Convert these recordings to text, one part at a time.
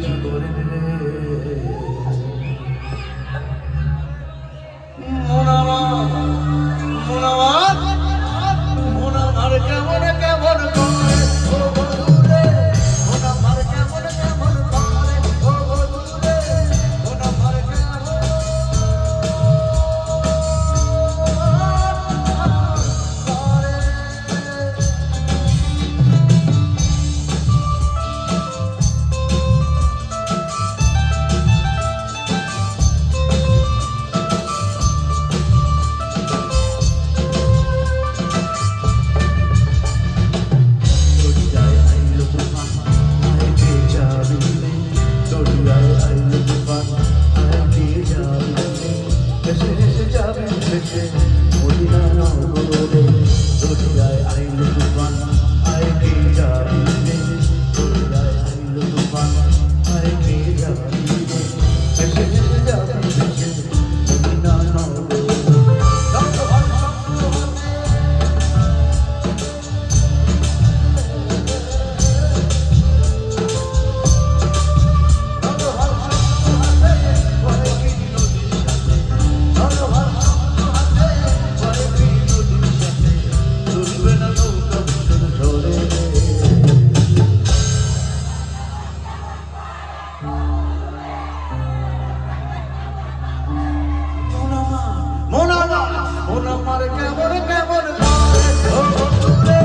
কি করে মন আমার কেমন কেমন করে ও বন্ধুরে মন আমার কেমন কেমন করে ও বন্ধুরে মন আমার কেমন আমার কেমন কেমন করে ও বন্ধুরে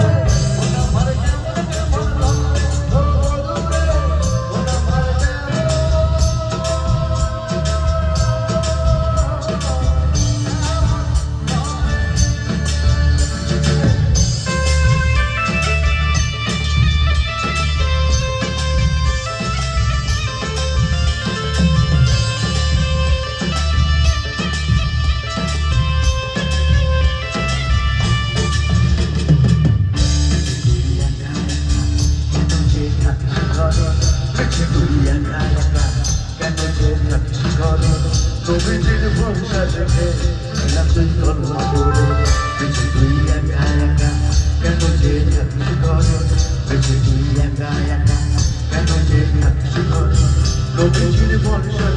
মন আমার কেমন কেমন করে ও বন্ধুরে মন আমার প্রভৃতির ভরসা দেখে তুই কর্মা করে বেঁচে তুই একা একা কেন যে থাকিস ঘরে বেঁচে তুই একা একা কেন যে থাকিস ঘরে প্রভৃতির ভরসা